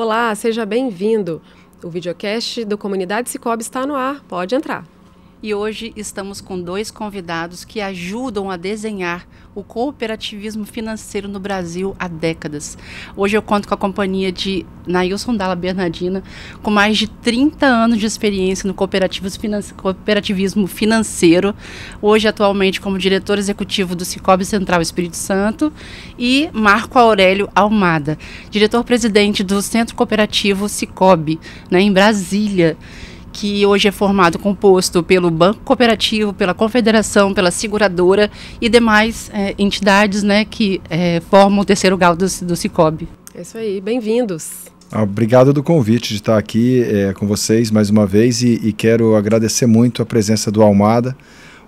Olá, seja bem-vindo. O videocast do Comunidade Sicoob está no ar, pode entrar. E hoje estamos com 2 convidados que ajudam a desenhar o cooperativismo financeiro no Brasil há décadas. Hoje eu conto com a companhia de Nailson Dalla Bernardina, com mais de 30 anos de experiência no cooperativismo financeiro, hoje atualmente como diretor executivo do Sicoob Central Espírito Santo, e Marco Aurélio Almada, diretor-presidente do Centro Cooperativo Sicoob, em Brasília, que hoje é composto pelo Banco Cooperativo, pela Confederação, pela Seguradora e demais entidades que formam o terceiro grau do Sicoob. É isso aí, bem-vindos. Obrigado do convite de estar aqui com vocês mais uma vez e quero agradecer muito a presença do Almada.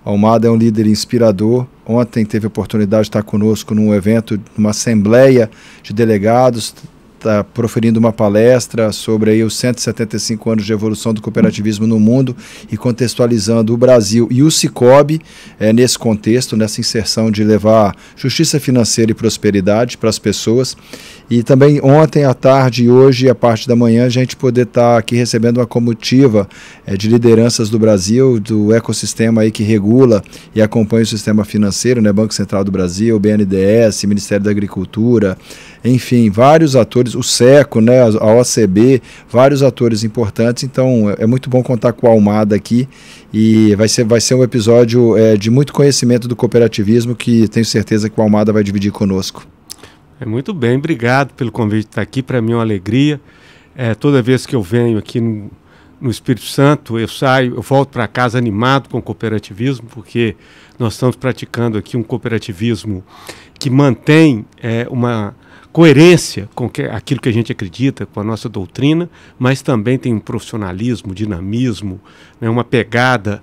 O Almada é um líder inspirador. Ontem teve a oportunidade de estar conosco num evento, numa assembleia de delegados, está proferindo uma palestra sobre aí os 175 anos de evolução do cooperativismo no mundo e contextualizando o Brasil e o Sicoob nesse contexto, nessa inserção de levar justiça financeira e prosperidade para as pessoas. E também ontem à tarde e hoje, à parte da manhã, a gente poder estar aqui recebendo uma comitiva de lideranças do Brasil, do ecossistema aí que regula e acompanha o sistema financeiro, Banco Central do Brasil, BNDES, Ministério da Agricultura, enfim, vários atores, o SECO, a OCB, vários atores importantes. Então é muito bom contar com o Almada aqui e vai ser um episódio de muito conhecimento do cooperativismo que tenho certeza que o Almada vai dividir conosco. Muito bem, obrigado pelo convite de estar aqui, para mim é uma alegria. Toda vez que eu venho aqui no Espírito Santo, eu volto para casa animado com o cooperativismo, porque nós estamos praticando aqui um cooperativismo que mantém uma coerência com aquilo que a gente acredita, com a nossa doutrina, mas também tem um profissionalismo, dinamismo, uma pegada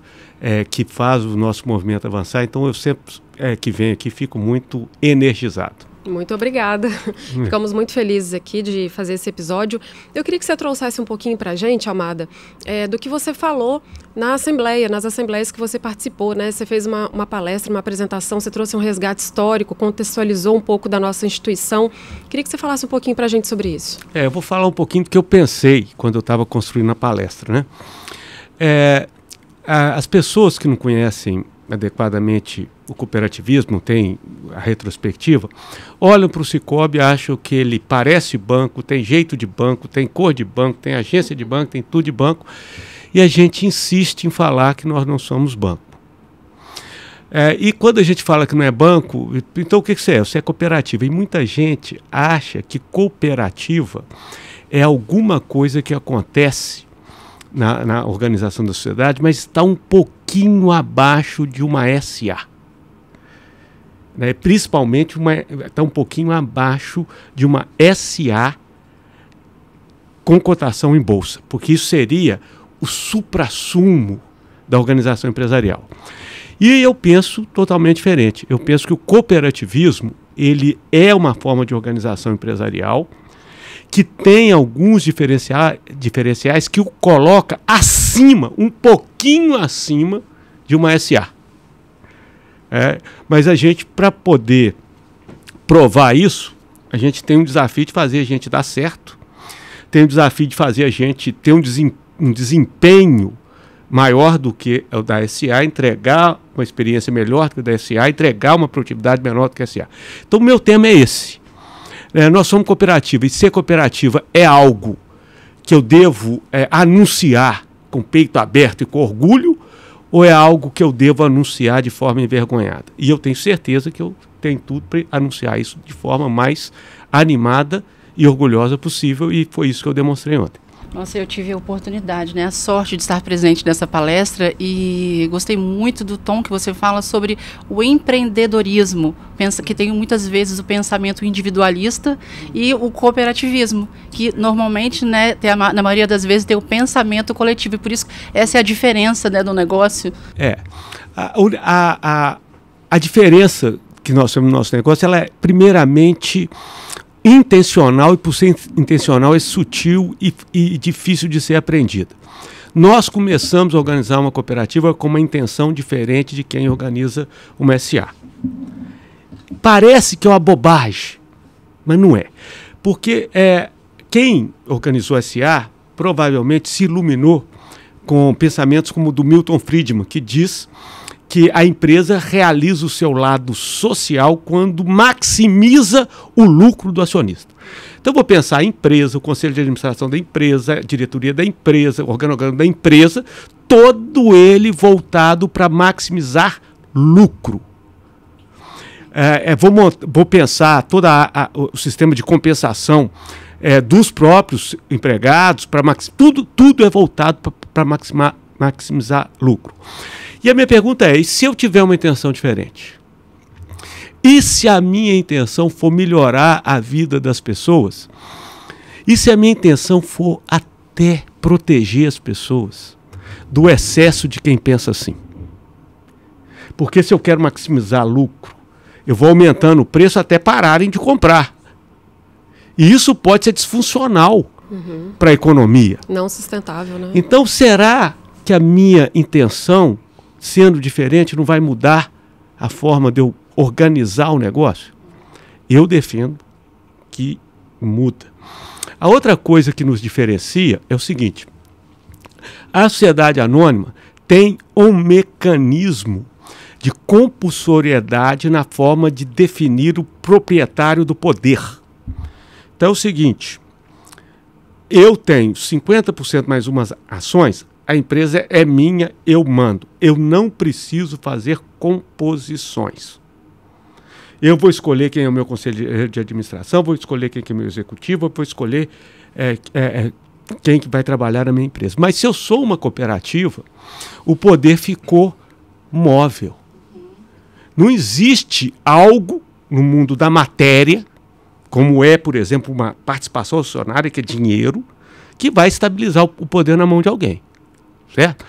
que faz o nosso movimento avançar. Então eu sempre que venho aqui fico muito energizado. Muito obrigada. Ficamos muito felizes aqui de fazer esse episódio. Eu queria que você trouxesse um pouquinho para a gente, Almada, do que você falou na Assembleia, nas assembleias que você participou, Você fez uma palestra, uma apresentação, você trouxe um resgate histórico, contextualizou um pouco da nossa instituição. Queria que você falasse um pouquinho para a gente sobre isso. Eu vou falar um pouquinho do que eu pensei quando eu estava construindo a palestra, As pessoas que não conhecem adequadamente o cooperativismo, tem a retrospectiva, olham para o Sicoob e acham que ele parece banco, tem jeito de banco, tem cor de banco, tem agência de banco, tem tudo de banco, e a gente insiste em falar que nós não somos banco. E quando a gente fala que não é banco, então o que você é? Você é cooperativa. E muita gente acha que cooperativa é alguma coisa que acontece na organização da sociedade, mas está um pouquinho abaixo de uma SA. Principalmente está um pouquinho abaixo de uma SA com cotação em bolsa, porque isso seria o suprassumo da organização empresarial. E eu penso totalmente diferente. Eu penso que o cooperativismo ele é uma forma de organização empresarial que tem alguns diferenciais que o coloca acima, um pouquinho acima de uma SA. Mas a gente, para poder provar isso, a gente tem um desafio de fazer a gente dar certo, tem um desafio de fazer a gente ter um desempenho maior do que o da SA, entregar uma experiência melhor do que o da SA, entregar uma produtividade menor do que a SA. Então o meu tema é esse. Nós somos cooperativa e ser cooperativa é algo que eu devo anunciar com o peito aberto e com orgulho, ou é algo que eu devo anunciar de forma envergonhada? E eu tenho certeza que eu tenho tudo para anunciar isso de forma mais animada e orgulhosa possível, e foi isso que eu demonstrei ontem. Nossa, eu tive a oportunidade, a sorte de estar presente nessa palestra e gostei muito do tom que você fala sobre o empreendedorismo, que tem muitas vezes o pensamento individualista e o cooperativismo, que normalmente, na maioria das vezes, tem o pensamento coletivo, e por isso essa é a diferença do negócio. A diferença que nós temos no nosso negócio, ela é primeiramente intencional, e por ser intencional é sutil e difícil de ser aprendida. Nós começamos a organizar uma cooperativa com uma intenção diferente de quem organiza uma SA. Parece que é uma bobagem, mas não é. Porque quem organizou a SA provavelmente se iluminou com pensamentos como o do Milton Friedman, que diz que a empresa realiza o seu lado social quando maximiza o lucro do acionista. Então, eu vou pensar a empresa, o conselho de administração da empresa, a diretoria da empresa, o organograma da empresa, todo ele voltado para maximizar lucro. Vou pensar todo o sistema de compensação dos próprios empregados, tudo é voltado para maximizar lucro. E a minha pergunta é, e se eu tiver uma intenção diferente? E se a minha intenção for melhorar a vida das pessoas? E se a minha intenção for até proteger as pessoas do excesso de quem pensa assim? Porque se eu quero maximizar lucro, eu vou aumentando o preço até pararem de comprar. E isso pode ser disfuncional para a economia. Não sustentável, né? Então, será que a minha intenção, sendo diferente, não vai mudar a forma de eu organizar o negócio? Eu defendo que muda. A outra coisa que nos diferencia é o seguinte: a sociedade anônima tem um mecanismo de compulsoriedade na forma de definir o proprietário do poder. Então é o seguinte, eu tenho 50% mais umas ações, a empresa é minha, eu mando. Eu não preciso fazer composições. Eu vou escolher quem é o meu conselho de administração, vou escolher quem é o meu executivo, vou escolher quem que vai trabalhar na minha empresa. Mas se eu sou uma cooperativa, o poder ficou móvel. Não existe algo no mundo da matéria, como é, por exemplo, uma participação acionária, que é dinheiro, que vai estabilizar o poder na mão de alguém. Certo?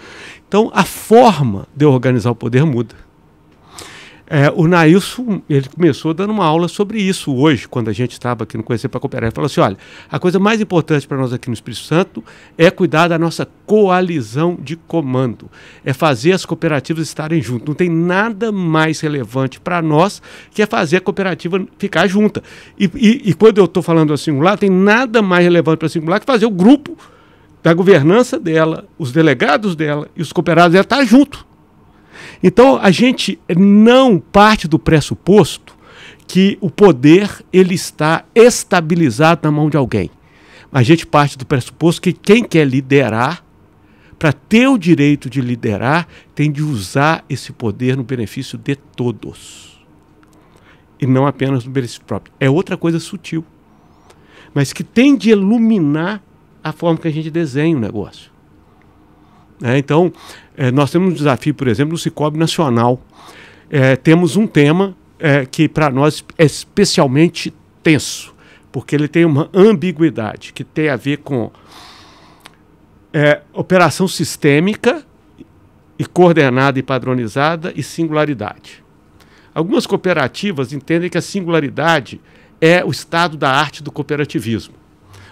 Então, a forma de organizar o poder muda. O Nailson, ele começou dando uma aula sobre isso hoje, quando a gente estava aqui no Conhecer para Cooperar. Ele falou assim, olha, a coisa mais importante para nós aqui no Espírito Santo é cuidar da nossa coalizão de comando, é fazer as cooperativas estarem juntas. Não tem nada mais relevante para nós que é fazer a cooperativa ficar junta. E quando eu estou falando do singular, tem nada mais relevante para o singular que fazer o grupo da governança dela, os delegados dela e os cooperados dela estar junto. Então, a gente não parte do pressuposto que o poder ele está estabilizado na mão de alguém. A gente parte do pressuposto que quem quer liderar, para ter o direito de liderar, tem de usar esse poder no benefício de todos. E não apenas no benefício próprio. É outra coisa sutil, mas que tem de iluminar a forma que a gente desenha o negócio. Então, nós temos um desafio, por exemplo, no Cicobi Nacional. Temos um tema que para nós é especialmente tenso, porque ele tem uma ambiguidade que tem a ver com operação sistêmica e coordenada e padronizada e singularidade. Algumas cooperativas entendem que a singularidade é o estado da arte do cooperativismo.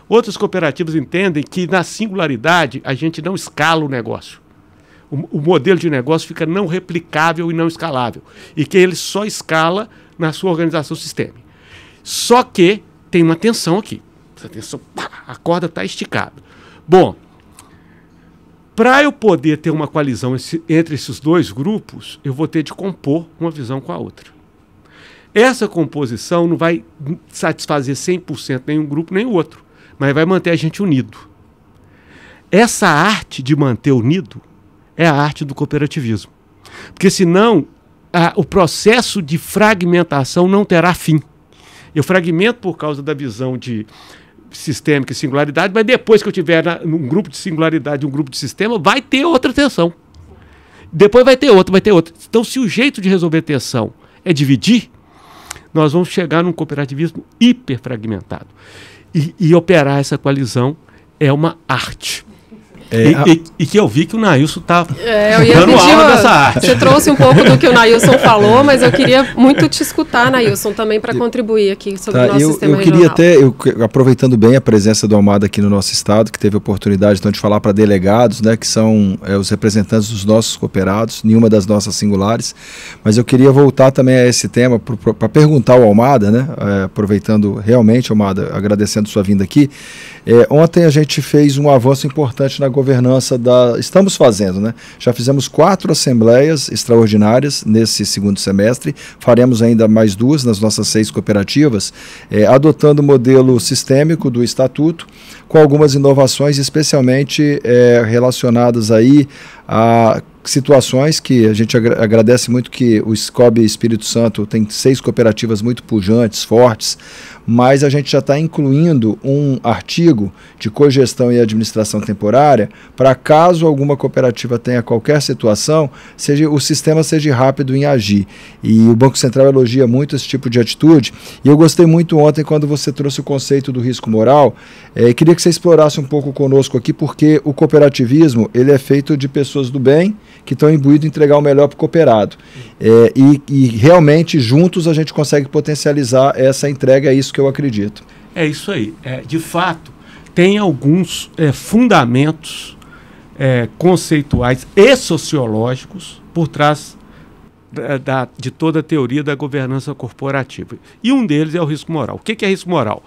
Outras cooperativas entendem que na singularidade a gente não escala o negócio. O modelo de negócio fica não replicável e não escalável. E que ele só escala na sua organização sistêmica. Só que tem uma tensão aqui. Essa tensão, a corda está esticada. Bom, para eu poder ter uma coalizão entre esses dois grupos, eu vou ter de compor uma visão com a outra. Essa composição não vai satisfazer 100% nem um grupo nem o outro, mas vai manter a gente unido. Essa arte de manter unido é a arte do cooperativismo. Porque senão o processo de fragmentação não terá fim. Eu fragmento por causa da visão de sistêmica e singularidade, mas depois que eu tiver num grupo de singularidade e um grupo de sistema, vai ter outra tensão. Depois vai ter outra, vai ter outra. Então, se o jeito de resolver tensão é dividir, nós vamos chegar num cooperativismo hiperfragmentado. E operar essa coalizão é uma arte. E que eu vi que o Nailson está eu ia dando aula dessa arte. Você trouxe um pouco do que o Nailson falou, mas eu queria muito te escutar, Nailson, também para contribuir aqui sobre o nosso sistema regional. Aproveitando bem a presença do Almada aqui no nosso estado, que teve a oportunidade então, de falar para delegados, né, que são os representantes dos nossos cooperados, nenhuma das nossas singulares, mas eu queria voltar também a esse tema para perguntar ao Almada, né, aproveitando realmente, Almada, agradecendo sua vinda aqui. Ontem a gente fez um avanço importante na governança estamos fazendo, né? Já fizemos 4 assembleias extraordinárias nesse segundo semestre, faremos ainda mais 2 nas nossas 6 cooperativas, adotando o modelo sistêmico do Estatuto, com algumas inovações, especialmente relacionadas aí a situações que a gente agradece muito que o Scob Espírito Santo tem 6 cooperativas muito pujantes, fortes, mas a gente já está incluindo um artigo de cogestão e administração temporária para caso alguma cooperativa tenha qualquer situação, o sistema seja rápido em agir. E o Banco Central elogia muito esse tipo de atitude. E eu gostei muito ontem quando você trouxe o conceito do risco moral. Queria que você explorasse um pouco conosco aqui, porque o cooperativismo ele é feito de pessoas do bem que estão imbuídos em entregar o melhor para o cooperado. E realmente juntos a gente consegue potencializar essa entrega, é isso que eu acredito. É isso aí. De fato, tem alguns fundamentos conceituais e sociológicos por trás de toda a teoria da governança corporativa. E um deles é o risco moral. O que é risco moral?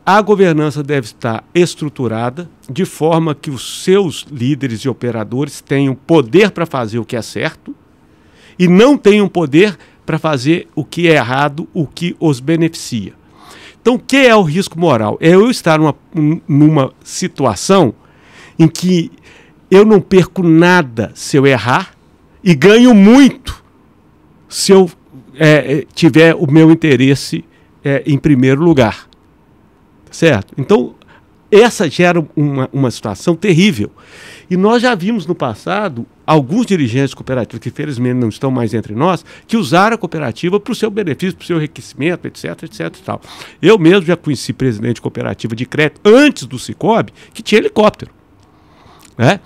A governança deve estar estruturada de forma que os seus líderes e operadores tenham poder para fazer o que é certo e não tenham poder para fazer o que é errado, o que os beneficia. Então, o que é o risco moral? É eu estar numa situação em que eu não perco nada se eu errar e ganho muito se eu tiver o meu interesse em primeiro lugar. Certo? Então, essa gera uma situação terrível. E nós já vimos no passado alguns dirigentes cooperativos, que infelizmente não estão mais entre nós, que usaram a cooperativa para o seu benefício, para o seu enriquecimento, etc, etc e tal. Eu mesmo já conheci presidente de cooperativa de crédito antes do Sicob, que tinha helicóptero. Né?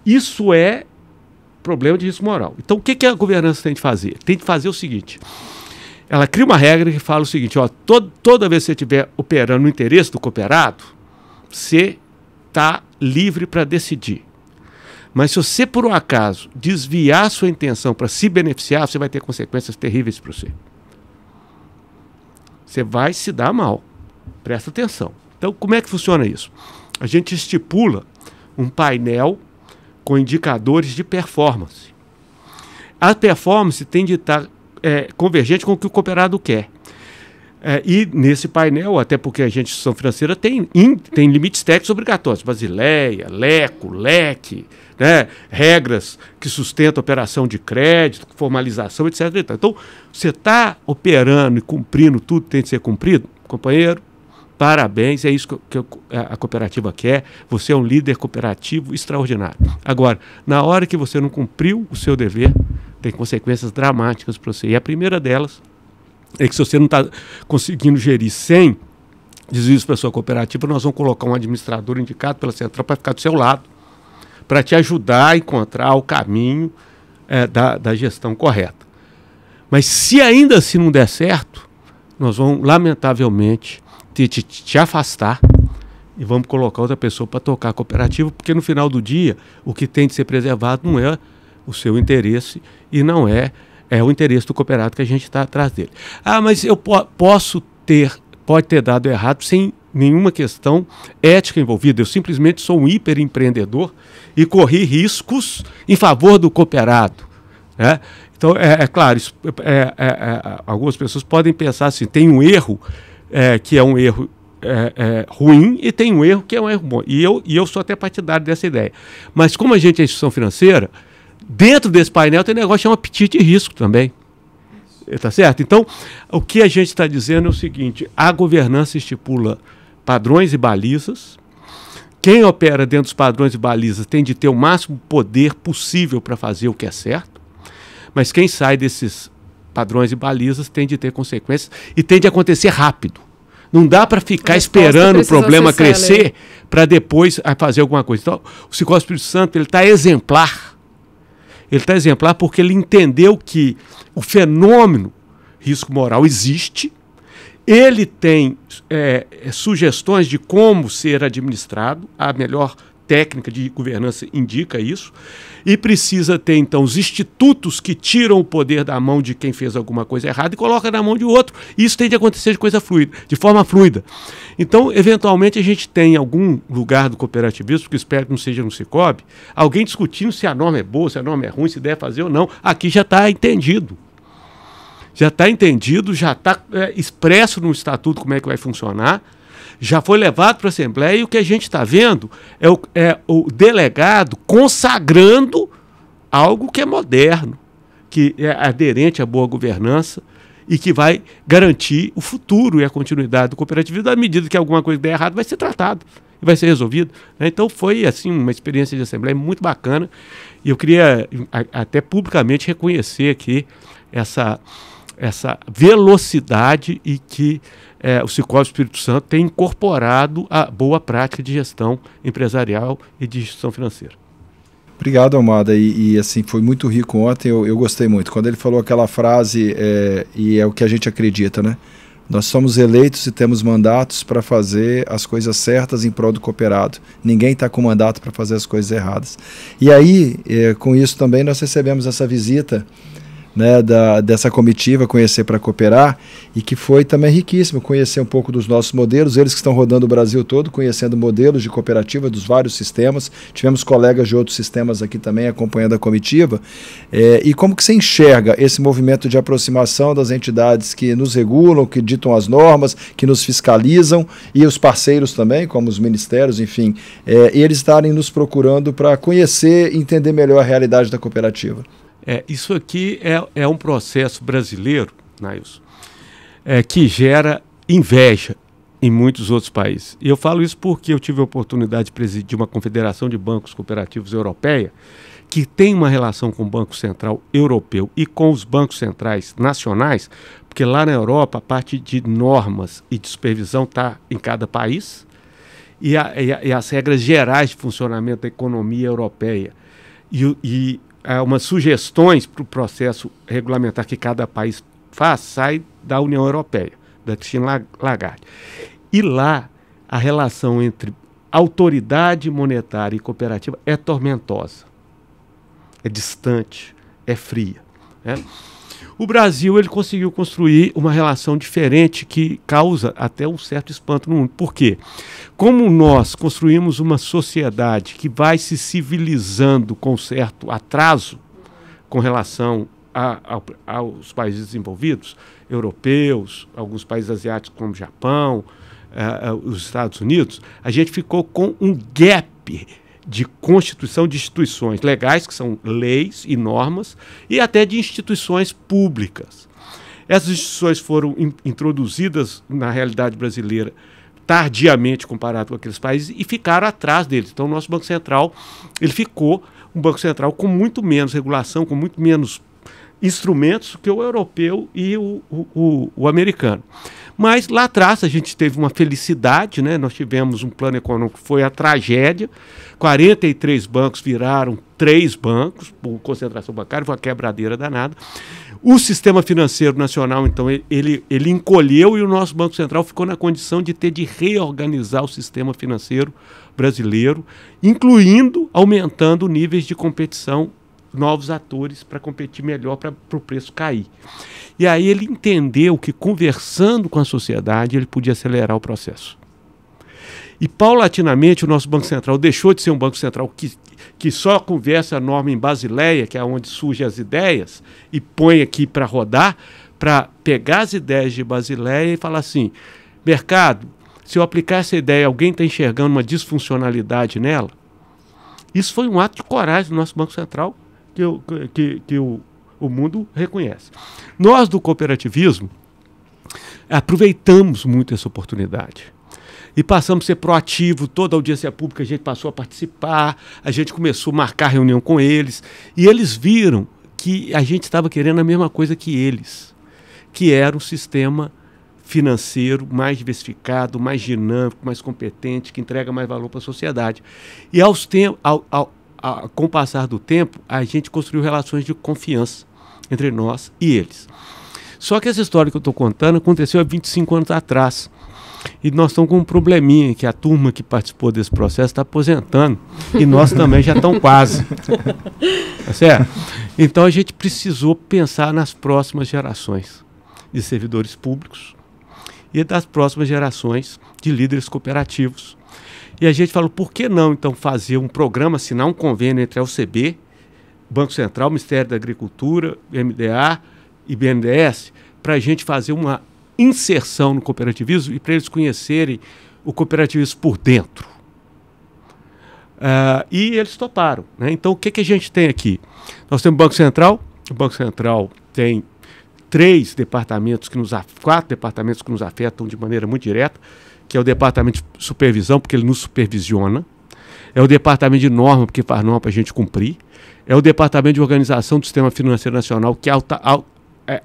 Isso é problema de risco moral. Então, o que a governança tem de fazer? Tem de fazer o seguinte: ela cria uma regra que fala o seguinte, toda vez que você estiver operando no interesse do cooperado, você está livre para decidir. Mas se você, por um acaso, desviar sua intenção para se beneficiar, você vai ter consequências terríveis para você. Você vai se dar mal. Presta atenção. Então, como é que funciona isso? A gente estipula um painel com indicadores de performance. A performance tem de estar convergente com o que o cooperado quer. E nesse painel, até porque a instituição financeira tem limites técnicos obrigatórios, Basileia, LECO, LEC, né, regras que sustentam a operação de crédito, formalização, etc. Então, você está operando e cumprindo tudo que tem de ser cumprido, companheiro, parabéns, é isso que a cooperativa quer, você é um líder cooperativo extraordinário. Agora, na hora que você não cumpriu o seu dever, tem consequências dramáticas para você. E a primeira delas é que se você não está conseguindo gerir sem desvios para a sua cooperativa, nós vamos colocar um administrador indicado pela central para ficar do seu lado, para te ajudar a encontrar o caminho da gestão correta. Mas se ainda assim não der certo, nós vamos, lamentavelmente, te afastar e vamos colocar outra pessoa para tocar a cooperativa, porque no final do dia, o que tem de ser preservado não é o seu interesse e não é o interesse do cooperado que a gente está atrás dele. Mas eu pode ter dado errado sem nenhuma questão ética envolvida. Eu simplesmente sou um hiperempreendedor e corri riscos em favor do cooperado. Né? Então, claro, algumas pessoas podem pensar assim, tem um erro que é um erro ruim e tem um erro que é um erro bom. E eu sou até partidário dessa ideia. Mas como a gente é instituição financeira, dentro desse painel tem um negócio que chama apetite e risco também. Tá certo? Então, o que a gente está dizendo é o seguinte: a governança estipula padrões e balizas. Quem opera dentro dos padrões e balizas tem de ter o máximo poder possível para fazer o que é certo, mas quem sai desses padrões e balizas tem de ter consequências e tem de acontecer rápido. Não dá para ficar esperando o problema crescer para depois fazer alguma coisa. Então, o Sicoob Espírito Santo está exemplar. Ele está exemplar porque ele entendeu que o fenômeno risco moral existe, ele tem sugestões de como ser administrado, a melhor técnica de governança indica isso, e precisa ter, então, os institutos que tiram o poder da mão de quem fez alguma coisa errada e coloca na mão de outro. Isso tem de acontecer de forma fluida. Então, eventualmente, a gente tem em algum lugar do cooperativismo, que espero que não seja no Sicoob, alguém discutindo se a norma é boa, se a norma é ruim, se deve fazer ou não. Aqui já está entendido. Já está entendido, já está expresso no estatuto como é que vai funcionar. Já foi levado para a Assembleia e o que a gente está vendo é o delegado consagrando algo que é moderno, que é aderente à boa governança e que vai garantir o futuro e a continuidade do cooperativismo. À medida que alguma coisa der errado, vai ser tratado e vai ser resolvido. Então foi assim uma experiência de Assembleia muito bacana e eu queria até publicamente reconhecer aqui essa velocidade e que o Sicoob Espírito Santo tem incorporado a boa prática de gestão empresarial e de gestão financeira. Obrigado, Almada, e assim, foi muito rico ontem, eu gostei muito. Quando ele falou aquela frase, e é o que a gente acredita, né? Nós somos eleitos e temos mandatos para fazer as coisas certas em prol do cooperado. Ninguém está com mandato para fazer as coisas erradas. E aí, com isso também, nós recebemos essa visita, né, dessa comitiva Conhecer para Cooperar, e que foi também riquíssimo conhecer um pouco dos nossos modelos, eles que estão rodando o Brasil todo, conhecendo modelos de cooperativa dos vários sistemas. Tivemos colegas de outros sistemas aqui também acompanhando a comitiva, e como que você enxerga esse movimento de aproximação das entidades que nos regulam, que ditam as normas, que nos fiscalizam, e os parceiros também, como os ministérios, enfim, eles estarem nos procurando para conhecer e entender melhor a realidade da cooperativa. Isso aqui é um processo brasileiro, Nailson, que gera inveja em muitos outros países. E eu falo isso porque eu tive a oportunidade de presidir uma confederação de bancos cooperativos europeia, que tem uma relação com o Banco Central Europeu e com os bancos centrais nacionais, porque lá na Europa a parte de normas e de supervisão está em cada país, e as regras gerais de funcionamento da economia europeia e umas sugestões para o processo regulamentar que cada país faz, sai da União Europeia, da Christine Lagarde. E lá, a relação entre autoridade monetária e cooperativa é tormentosa, é distante, é fria, né? O Brasil ele conseguiu construir uma relação diferente que causa até um certo espanto no mundo. Por quê? Como nós construímos uma sociedade que vai se civilizando com certo atraso com relação aos países desenvolvidos, europeus, alguns países asiáticos como o Japão, os Estados Unidos, a gente ficou com um gap de constituição de instituições legais, que são leis e normas, e até de instituições públicas. Essas instituições foram introduzidas na realidade brasileira tardiamente comparado com aqueles países e ficaram atrás deles. Então, o nosso Banco Central ele ficou um Banco Central com muito menos regulação, com muito menos instrumentos que o europeu e o americano. Mas lá atrás a gente teve uma felicidade, né? Nós tivemos um plano econômico que foi a tragédia, 43 bancos viraram 3 bancos, por concentração bancária, foi uma quebradeira danada. O sistema financeiro nacional, então, ele encolheu e o nosso Banco Central ficou na condição de ter de reorganizar o sistema financeiro brasileiro, incluindo aumentando níveis de competição, novos atores para competir melhor para o preço cair. E aí ele entendeu que conversando com a sociedade ele podia acelerar o processo. E paulatinamente o nosso Banco Central deixou de ser um Banco Central que só conversa a norma em Basileia, que é onde surgem as ideias, e põe aqui para rodar, para pegar as ideias de Basileia e falar assim, mercado, se eu aplicar essa ideia, alguém está enxergando uma disfuncionalidade nela? Isso foi um ato de coragem do nosso Banco Central, que o mundo reconhece. Nós, do cooperativismo, aproveitamos muito essa oportunidade e passamos a ser proativo. Toda a audiência pública a gente passou a participar, a gente começou a marcar reunião com eles, e eles viram que a gente estava querendo a mesma coisa que eles, que era um sistema financeiro mais diversificado, mais dinâmico, mais competente, que entrega mais valor para a sociedade. E com o passar do tempo, a gente construiu relações de confiança entre nós e eles. Só que essa história que eu estou contando aconteceu há 25 anos atrás. E nós estamos com um probleminha, que a turma que participou desse processo está aposentando. E nós também já estamos quase. Tá certo? Então a gente precisou pensar nas próximas gerações de servidores públicos e das próximas gerações de líderes cooperativos. E a gente falou, por que não então fazer um programa, assinar um convênio entre a UCB, Banco Central, Ministério da Agricultura, MDA e BNDES, para a gente fazer uma inserção no cooperativismo e para eles conhecerem o cooperativismo por dentro. E eles toparam, né? Então, o que a gente tem aqui? Nós temos o Banco Central. O Banco Central tem 4 departamentos que nos afetam de maneira muito direta, que é o Departamento de Supervisão, porque ele nos supervisiona. É o Departamento de Norma, porque faz norma para a gente cumprir. É o Departamento de Organização do Sistema Financeiro Nacional, que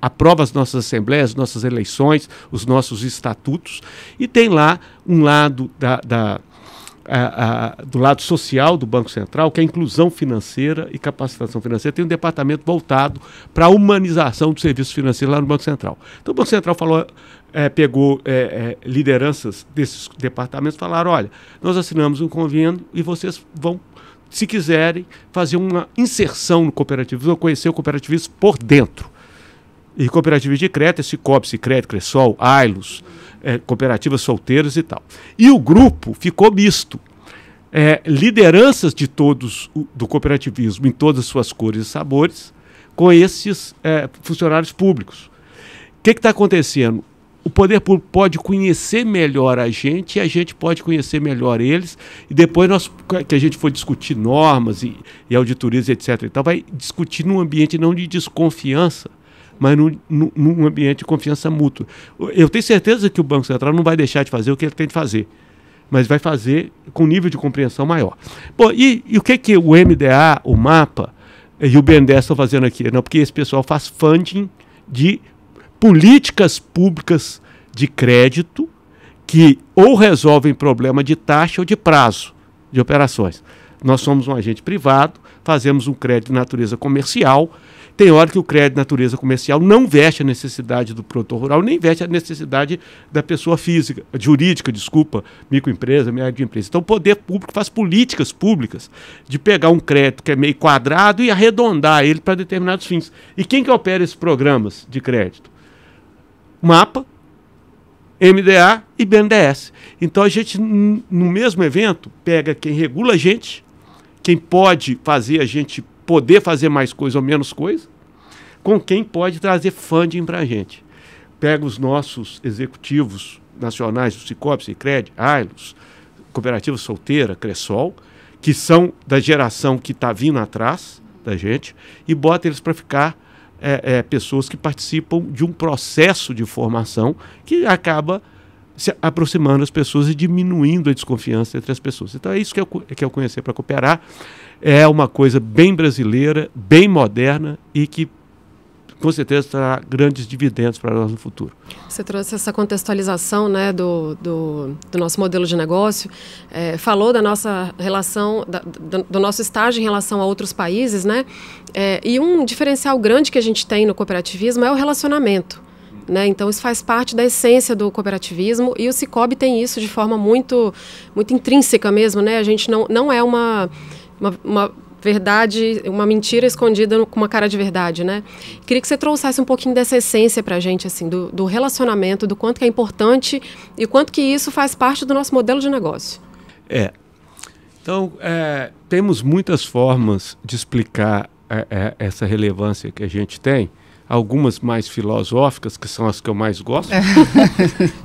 aprova as nossas assembleias, as nossas eleições, os nossos estatutos. E tem lá um lado do lado social do Banco Central, que é a inclusão financeira e capacitação financeira. Tem um departamento voltado para a humanização do serviço financeiro lá no Banco Central. Então o Banco Central pegou lideranças desses departamentos e falaram, olha, nós assinamos um convênio e vocês vão, se quiserem, fazer uma inserção no cooperativismo, vão conhecer o cooperativismo por dentro. E cooperativas de crédito, Sicob, Sicredi, Cressol, Ailos, cooperativas solteiras e tal. E o grupo ficou misto. Lideranças de todos do cooperativismo em todas as suas cores e sabores, com esses funcionários públicos. O que está acontecendo? O poder público pode conhecer melhor a gente e a gente pode conhecer melhor eles, e depois que a gente for discutir normas e auditorias, etc. Então vai discutir num ambiente não de desconfiança, mas num ambiente de confiança mútua. Eu tenho certeza que o Banco Central não vai deixar de fazer o que ele tem de fazer, mas vai fazer com nível de compreensão maior. Bom, e o que o MDA, o MAPA e o BNDES estão fazendo aqui? Não, porque esse pessoal faz funding de políticas públicas de crédito que ou resolvem problema de taxa ou de prazo de operações. Nós somos um agente privado, fazemos um crédito de natureza comercial. Tem hora que o crédito de natureza comercial não veste a necessidade do produtor rural, nem veste a necessidade da pessoa física, jurídica, microempresa, média empresa. Então o poder público faz políticas públicas de pegar um crédito que é meio quadrado e arredondar ele para determinados fins. E quem que opera esses programas de crédito? MAPA, MDA e BNDES. Então a gente, no mesmo evento, pega quem regula a gente, quem pode fazer a gente poder fazer mais coisa ou menos coisa, com quem pode trazer funding para a gente. Pega os nossos executivos nacionais, do Sicob, Sicredi, Ailos, Cooperativa Solteira, Cressol, que são da geração que está vindo atrás da gente, e bota eles para ficar pessoas que participam de um processo de formação que acaba se aproximando as pessoas e diminuindo a desconfiança entre as pessoas. Então é isso que eu Conhecer para Cooperar. É uma coisa bem brasileira, bem moderna e que com certeza terá grandes dividendos para nós no futuro. Você trouxe essa contextualização, né, do nosso modelo de negócio, falou da nossa relação, do nosso estágio em relação a outros países, né? E um diferencial grande que a gente tem no cooperativismo é o relacionamento. Né? Então isso faz parte da essência do cooperativismo e o Sicob tem isso de forma muito, muito intrínseca mesmo, né? A gente não é uma verdade, uma mentira escondida com uma cara de verdade, né? Queria que você trouxesse um pouquinho dessa essência para a gente, assim, do relacionamento, do quanto que é importante e o quanto que isso faz parte do nosso modelo de negócio. Então, temos muitas formas de explicar essa relevância que a gente tem. Algumas mais filosóficas, que são as que eu mais gosto,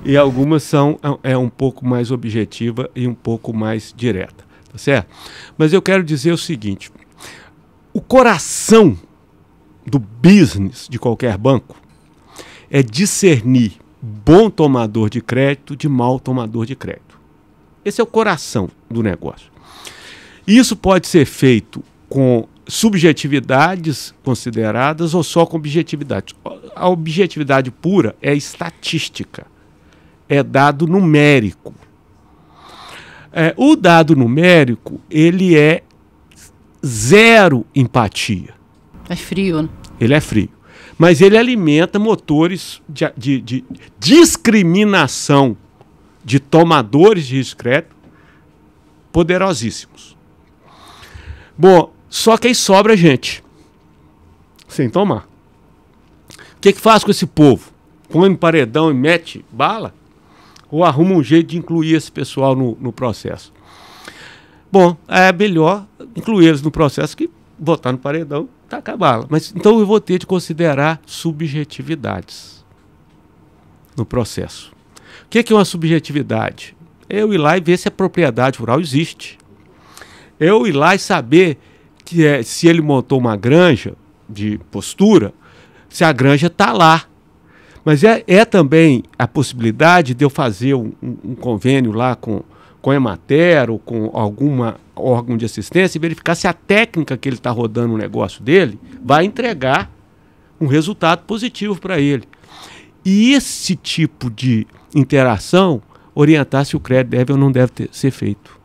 e algumas são um pouco mais objetiva e um pouco mais direta, tá certo? Mas eu quero dizer o seguinte, o coração do business de qualquer banco é discernir bom tomador de crédito de mau tomador de crédito. Esse é o coração do negócio. Isso pode ser feito com subjetividades consideradas ou só com objetividade. A objetividade pura é estatística, é dado numérico. O dado numérico, ele é zero empatia. É frio, né? Ele é frio. Mas ele alimenta motores de discriminação de tomadores de risco de crédito poderosíssimos. Bom, só que aí sobra gente sem tomar. O que faz com esse povo? Põe no paredão e mete bala? Ou arruma um jeito de incluir esse pessoal no processo? Bom, é melhor incluir eles no processo que botar no paredão e tacar a bala. Mas então eu vou ter de considerar subjetividades no processo. O que é uma subjetividade? Eu ir lá e ver se a propriedade rural existe. Eu ir lá e saber que se ele montou uma granja de postura, se a granja está lá. Mas é também a possibilidade de eu fazer um convênio lá com a Emater ou com algum órgão de assistência e verificar se a técnica que ele está rodando o negócio dele vai entregar um resultado positivo para ele. E esse tipo de interação orientar se o crédito deve ou não deve ser feito.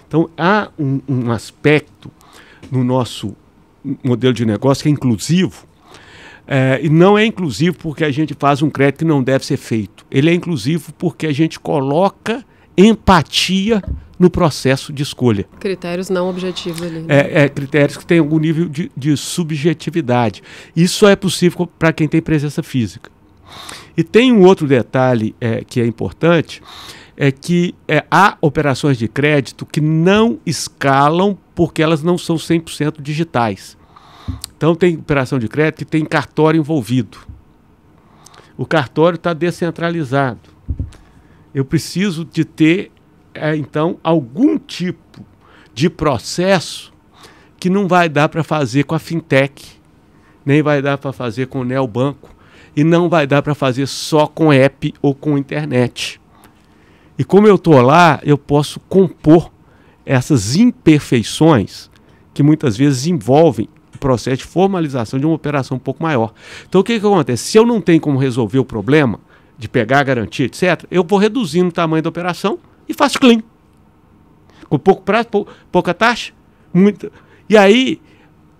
Então, há um aspecto no nosso modelo de negócio que é inclusivo, e não é inclusivo porque a gente faz um crédito que não deve ser feito. Ele é inclusivo porque a gente coloca empatia no processo de escolha. Critérios não objetivos ali. Né? Critérios que têm algum nível de subjetividade. Isso só é possível para quem tem presença física. E tem um outro detalhe que é importante, é que há operações de crédito que não escalam porque elas não são 100% digitais. Então tem operação de crédito que tem cartório envolvido. O cartório está descentralizado. Eu preciso de ter, então, algum tipo de processo que não vai dar para fazer com a fintech, nem vai dar para fazer com o neobanco, e não vai dar para fazer só com app ou com internet. E como eu estou lá, eu posso compor essas imperfeições que muitas vezes envolvem o processo de formalização de uma operação um pouco maior. Então o que acontece? Se eu não tenho como resolver o problema de pegar a garantia, etc., eu vou reduzindo o tamanho da operação e faço clean. Com pouco prazo, pouca taxa, muita. E aí,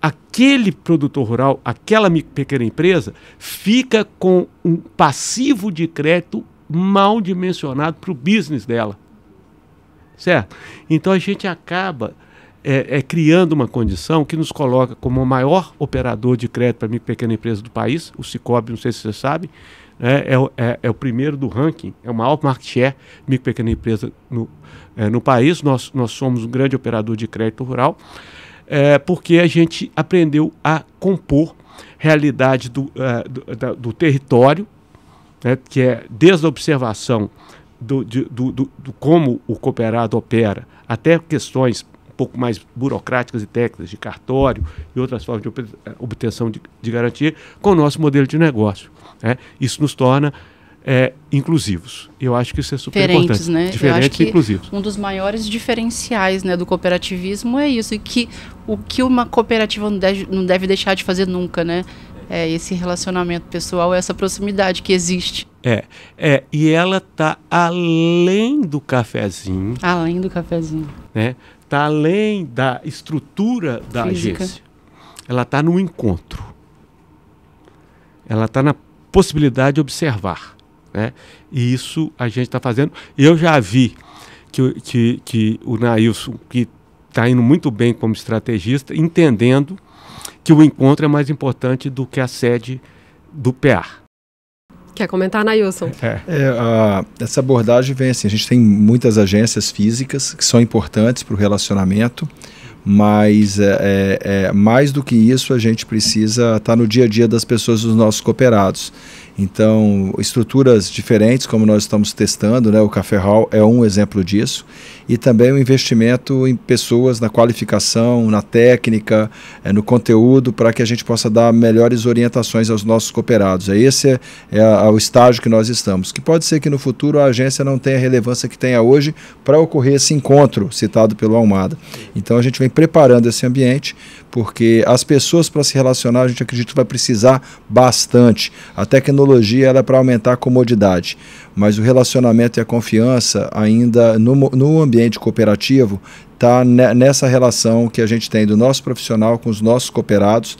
aquele produtor rural, aquela pequena empresa, fica com um passivo de crédito mal dimensionado para o business dela. Certo? Então a gente acaba criando uma condição que nos coloca como o maior operador de crédito para a pequena empresa do país. O Cicobi, não sei se você sabe, é o primeiro do ranking, é o maior market share de micro e pequena empresa no país. Nós somos um grande operador de crédito rural, porque a gente aprendeu a compor realidade do território, que é desde a observação do como o cooperado opera, até questões um pouco mais burocráticas e técnicas de cartório e outras formas de obtenção de garantia, com o nosso modelo de negócio. Isso nos torna inclusivos. Eu acho que isso é super importante. Né? Diferentes e inclusivos. Um dos maiores diferenciais, né, do cooperativismo é isso, e que o que uma cooperativa não deve deixar de fazer nunca, né? É esse relacionamento pessoal, essa proximidade que existe. E ela está além do cafezinho. Além do cafezinho. Está além da estrutura da física. Agência. Ela está no encontro. Ela está na possibilidade de observar. E isso a gente está fazendo. Eu já vi que o Nailson, que está indo muito bem como estrategista, entendendo que o encontro é mais importante do que a sede do PA. Quer comentar, Nailson? Essa abordagem vem assim, a gente tem muitas agências físicas que são importantes para o relacionamento, mas mais do que isso a gente precisa estar no dia a dia das pessoas, dos nossos cooperados. Então, estruturas diferentes, como nós estamos testando, o Café Hall é um exemplo disso, e também o investimento em pessoas, na qualificação, na técnica, no conteúdo, para que a gente possa dar melhores orientações aos nossos cooperados. Esse é o estágio que nós estamos, que pode ser que no futuro a agência não tenha a relevância que tenha hoje para ocorrer esse encontro citado pelo Almada. Então a gente vem preparando esse ambiente, porque as pessoas, para se relacionar, a gente acredita que vai precisar bastante. A tecnologia ela é para aumentar a comodidade, mas o relacionamento e a confiança ainda no ambiente cooperativo está nessa relação que a gente tem do nosso profissional com os nossos cooperados,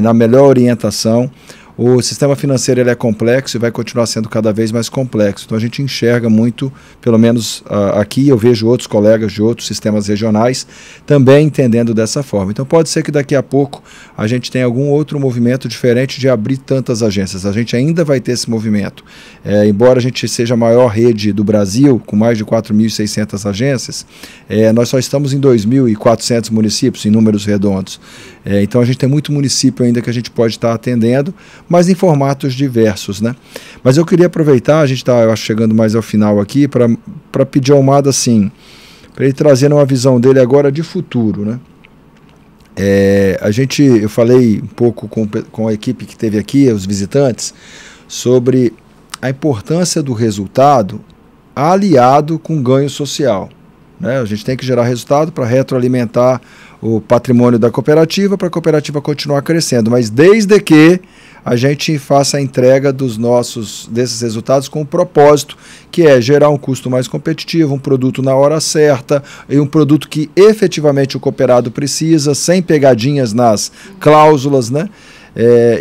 na melhor orientação. O sistema financeiro ele é complexo e vai continuar sendo cada vez mais complexo. Então a gente enxerga muito, pelo menos aqui eu vejo outros colegas de outros sistemas regionais também entendendo dessa forma. Então pode ser que daqui a pouco a gente tenha algum outro movimento diferente de abrir tantas agências. A gente ainda vai ter esse movimento. Embora a gente seja a maior rede do Brasil, com mais de 4.600 agências, nós só estamos em 2.400 municípios, em números redondos. Então a gente tem muito município ainda que a gente pode estar atendendo, mas em formatos diversos, né? Mas eu queria aproveitar, a gente está, eu acho, chegando mais ao final aqui, para pedir ao Almada, assim, para ele trazer uma visão dele agora de futuro, né? Eu falei um pouco com a equipe que esteve aqui, os visitantes, sobre a importância do resultado aliado com ganho social, né? A gente tem que gerar resultado para retroalimentar o patrimônio da cooperativa, para a cooperativa continuar crescendo, mas desde que a gente faça a entrega desses resultados com o propósito, que é gerar um custo mais competitivo, um produto na hora certa, e um produto que efetivamente o cooperado precisa, sem pegadinhas nas cláusulas, né?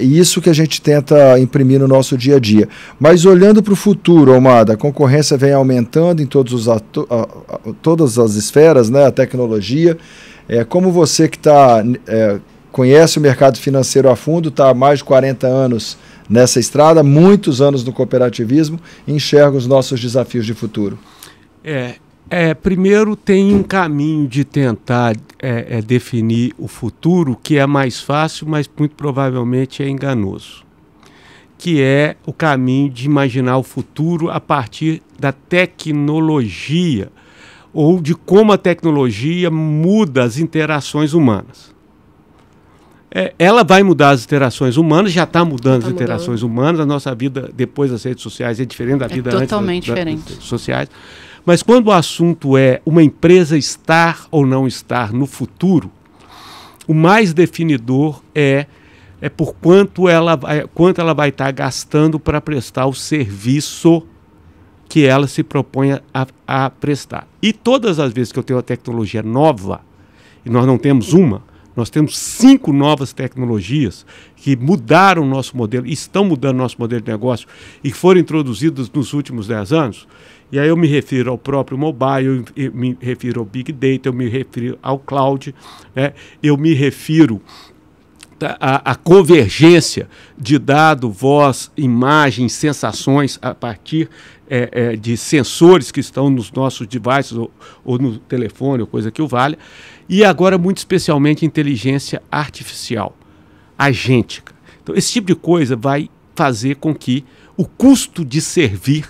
E isso que a gente tenta imprimir no nosso dia a dia. Mas olhando para o futuro, Almada, a concorrência vem aumentando em todas as esferas, né? A tecnologia. Como você que conhece o mercado financeiro a fundo, está há mais de 40 anos nessa estrada, muitos anos no cooperativismo, enxerga os nossos desafios de futuro. Primeiro tem um caminho de tentar definir o futuro que é mais fácil, mas muito provavelmente é enganoso, que é o caminho de imaginar o futuro a partir da tecnologia ou de como a tecnologia muda as interações humanas. Ela vai mudar as interações humanas, já está mudando as interações humanas, a nossa vida depois das redes sociais é diferente da vida antes das redes sociais. Mas quando o assunto é uma empresa estar ou não estar no futuro, o mais definidor é por quanto ela vai estar gastando para prestar o serviço que ela se propõe a prestar. E todas as vezes que eu tenho uma tecnologia nova, e nós não temos uma, nós temos 5 novas tecnologias que mudaram o nosso modelo, estão mudando o nosso modelo de negócio e que foram introduzidas nos últimos 10 anos, e aí eu me refiro ao próprio mobile, eu me refiro ao Big Data, eu me refiro ao cloud, né? Eu me refiro à convergência de dado, voz, imagem, sensações a partir de sensores que estão nos nossos devices ou no telefone, ou coisa que o valha, e agora muito especialmente inteligência artificial, agêntica. Então esse tipo de coisa vai fazer com que o custo de servir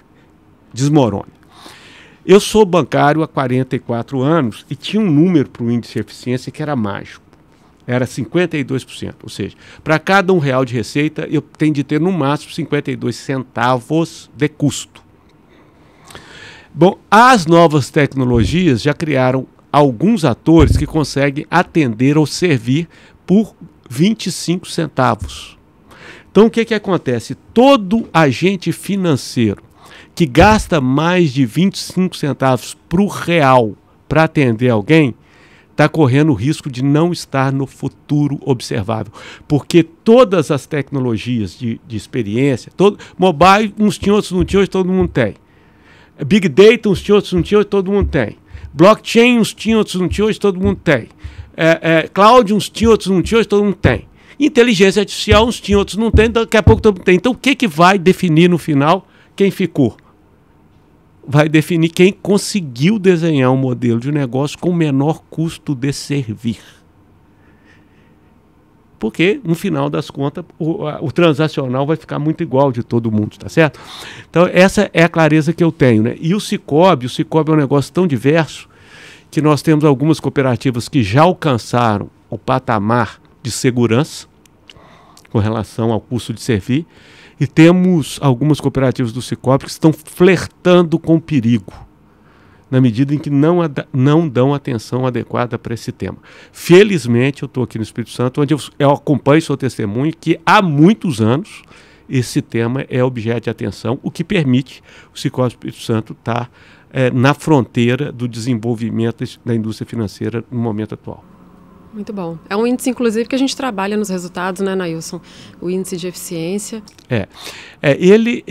desmorone. Eu sou bancário há 44 anos e tinha um número para o índice de eficiência que era mágico. Era 52%, ou seja, para cada R$1 de receita eu tenho de ter no máximo 52 centavos de custo. Bom, as novas tecnologias já criaram alguns atores que conseguem atender ou servir por 25 centavos. Então o que acontece? Todo agente financeiro que gasta mais de 25 centavos para o real para atender alguém, está correndo o risco de não estar no futuro observável. Porque todas as tecnologias de experiência, mobile, uns tinham, outros não tinham, hoje todo mundo tem. Big Data, uns tinham, outros não tinham, hoje todo mundo tem. Blockchain, uns tinham, outros não tinham, hoje todo mundo tem. Cloud, uns tinham, outros não tinham, hoje todo mundo tem. Inteligência artificial, uns tinham, outros não tem, daqui a pouco todo mundo tem. Então o que vai definir no final quem ficou? Vai definir quem conseguiu desenhar um modelo de negócio com o menor custo de servir. Porque, no final das contas, o transacional vai ficar muito igual de todo mundo, tá certo? Então, essa é a clareza que eu tenho, né? E o Sicoob é um negócio tão diverso que nós temos algumas cooperativas que já alcançaram o patamar de segurança com relação ao custo de servir. E temos algumas cooperativas do Sicoob que estão flertando com o perigo, na medida em que não dão atenção adequada para esse tema. Felizmente, eu estou aqui no Espírito Santo, onde eu acompanho, sou testemunho, que há muitos anos esse tema é objeto de atenção, o que permite o Sicoob Espírito Santo estar na fronteira do desenvolvimento da indústria financeira no momento atual. Muito bom. É um índice, inclusive, que a gente trabalha nos resultados, né, Nailson? O índice de eficiência. Ele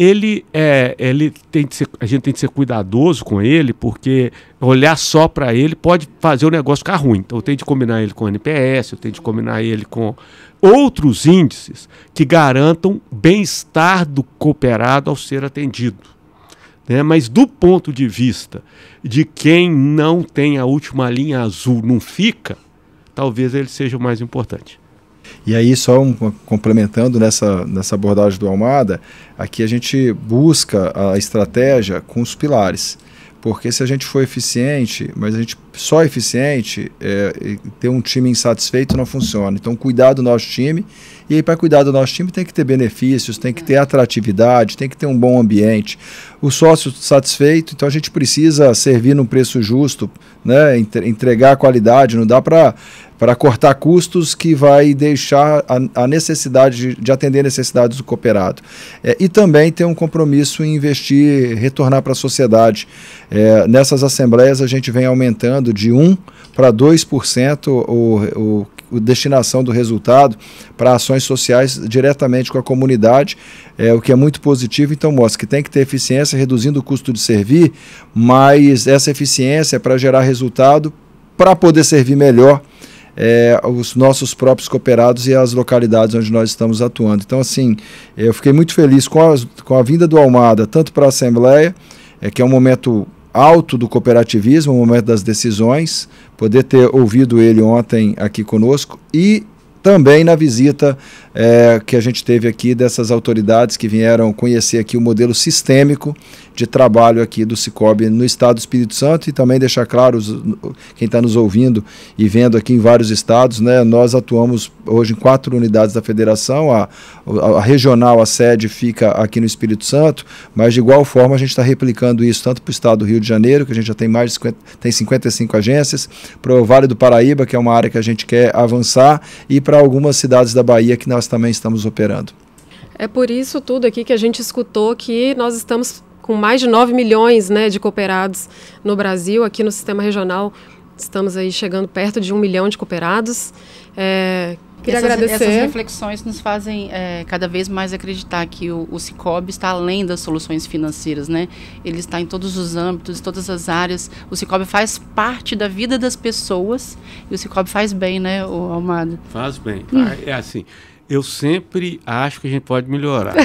tem de ser, a gente tem de ser cuidadoso com ele, porque olhar só para ele pode fazer o negócio ficar ruim. Então, eu tenho de combinar ele com o NPS, eu tenho de combinar ele com outros índices que garantam bem-estar do cooperado ao ser atendido. Mas do ponto de vista de quem não tem a última linha azul, não fica, talvez ele seja o mais importante. E aí, só complementando nessa abordagem do Almada, aqui a gente busca a estratégia com os pilares. Porque se a gente for eficiente, mas a gente só eficiente, ter um time insatisfeito não funciona. Então, cuidar do nosso time. E aí, para cuidar do nosso time, tem que ter benefícios, tem que ter atratividade, tem que ter um bom ambiente. O sócio satisfeito, então a gente precisa servir num preço justo, né? Entregar qualidade, não dá para cortar custos que vai deixar a necessidade de atender necessidades do cooperado. E também ter um compromisso em investir, retornar para a sociedade. Nessas assembleias a gente vem aumentando de 1% para 2% a destinação do resultado para ações sociais diretamente com a comunidade, o que é muito positivo. Então mostra que tem que ter eficiência, reduzindo o custo de servir, mas essa eficiência é para gerar resultado, para poder servir melhor os nossos próprios cooperados e as localidades onde nós estamos atuando. Então, assim, eu fiquei muito feliz com a vinda do Almada, tanto para a Assembleia, que é um momento alto do cooperativismo, um momento das decisões, poder ter ouvido ele ontem aqui conosco, e também na visita que a gente teve aqui dessas autoridades que vieram conhecer aqui o modelo sistêmico de trabalho aqui do Sicoob no estado do Espírito Santo, e também deixar claro, quem está nos ouvindo e vendo aqui em vários estados, né, nós atuamos hoje em 4 unidades da federação, a regional, a sede fica aqui no Espírito Santo, mas de igual forma a gente está replicando isso tanto para o estado do Rio de Janeiro, que a gente já tem mais de 55 agências, para o Vale do Paraíba, que é uma área que a gente quer avançar, e para algumas cidades da Bahia que nós também estamos operando. É por isso tudo aqui que a gente escutou que nós estamos com mais de 9 milhões, né, de cooperados no Brasil. Aqui no sistema regional estamos aí chegando perto de 1 milhão de cooperados. Queria agradecer. Essas reflexões nos fazem cada vez mais acreditar que o Sicoob está além das soluções financeiras, né? Ele está em todos os âmbitos, todas as áreas. O Sicoob faz parte da vida das pessoas e o Sicoob faz bem, né, o Almada? Faz bem. É assim, eu sempre acho que a gente pode melhorar.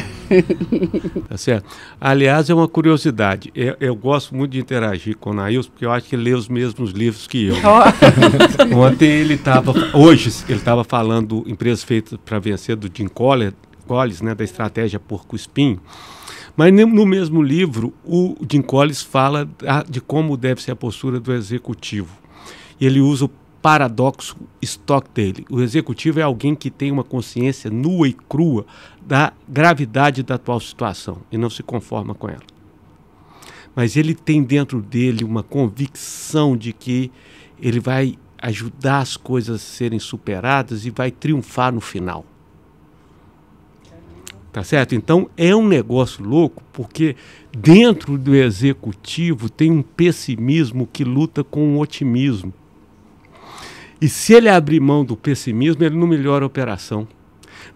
Tá certo? Aliás, é uma curiosidade. Eu gosto muito de interagir com o Nailson, porque eu acho que ele lê os mesmos livros que eu. Ontem hoje ele estava falando Empresas Feitas para Vencer, do Jim Collins, né, da estratégia porco-espinho. Mas no mesmo livro, o Jim Collins fala de como deve ser a postura do executivo. E ele usa o paradoxo Stockdale. O executivo é alguém que tem uma consciência nua e crua da gravidade da atual situação e não se conforma com ela. Mas ele tem dentro dele uma convicção de que ele vai ajudar as coisas a serem superadas e vai triunfar no final. Tá certo? Então é um negócio louco, porque dentro do executivo tem um pessimismo que luta com o otimismo. E se ele abrir mão do pessimismo, ele não melhora a operação.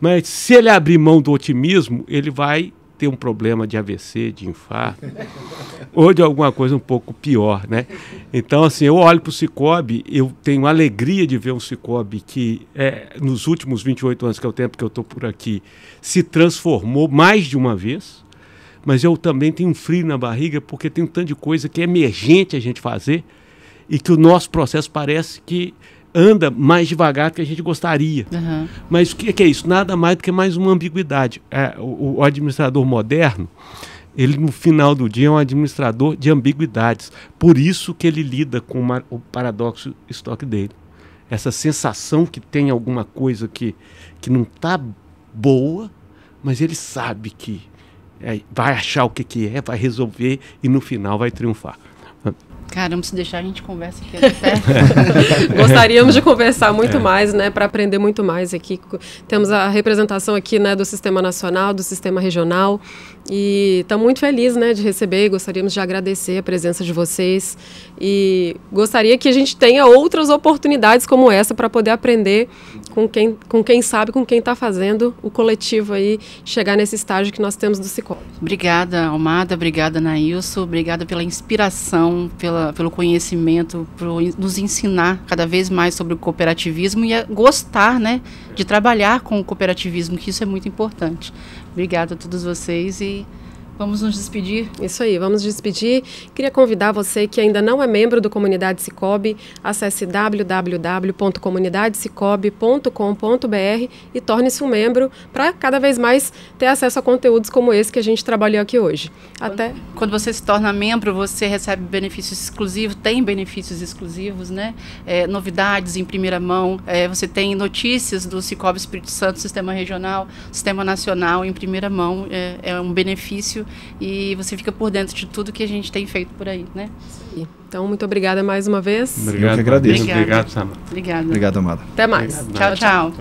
Mas se ele abrir mão do otimismo, ele vai ter um problema de AVC, de infarto, ou de alguma coisa um pouco pior, né? Então, assim, eu olho para o Sicoob, eu tenho alegria de ver um Sicoob que, nos últimos 28 anos, que é o tempo que eu estou por aqui, se transformou mais de uma vez, mas eu também tenho um frio na barriga, porque tem um tanto de coisa que é emergente a gente fazer, e que o nosso processo parece que anda mais devagar do que a gente gostaria. Uhum. Mas o que é isso? Nada mais do que mais uma ambiguidade. O administrador moderno, ele no final do dia é um administrador de ambiguidades. Por isso que ele lida com o paradoxo Stockdale. Essa sensação que tem alguma coisa que não está boa, mas ele sabe que vai achar o que vai resolver e no final vai triunfar. Caramba, se deixar a gente conversa aqui até. Gostaríamos de conversar muito mais, né, para aprender muito mais aqui. Temos a representação aqui, né, do Sistema Nacional, do Sistema Regional, e estamos muito felizes, né, de receber. Gostaríamos de agradecer a presença de vocês e gostaria que a gente tenha outras oportunidades como essa para poder aprender com quem sabe, com quem está fazendo o coletivo aí chegar nesse estágio que nós temos do Sicoob. Obrigada, Almada, obrigada, Nailson, obrigada pela inspiração, pelo conhecimento, por nos ensinar cada vez mais sobre o cooperativismo e a gostar, né, de trabalhar com o cooperativismo, que isso é muito importante. Obrigada a todos vocês e vamos nos despedir. Isso aí, vamos despedir. Queria convidar você que ainda não é membro do Comunidade Sicoob, acesse www.comunidadesicoob.com.br e torne-se um membro para cada vez mais ter acesso a conteúdos como esse que a gente trabalhou aqui hoje. Quando você se torna membro, você recebe benefícios exclusivos, tem benefícios exclusivos, né? Novidades em primeira mão, você tem notícias do Sicoob Espírito Santo, Sistema Regional, Sistema Nacional em primeira mão, é um benefício e você fica por dentro de tudo que a gente tem feito por aí, né? Então, muito obrigada mais uma vez. Obrigado, eu que agradeço. Obrigado, Samara. Obrigado, Amada. Até mais. Tchau, tchau.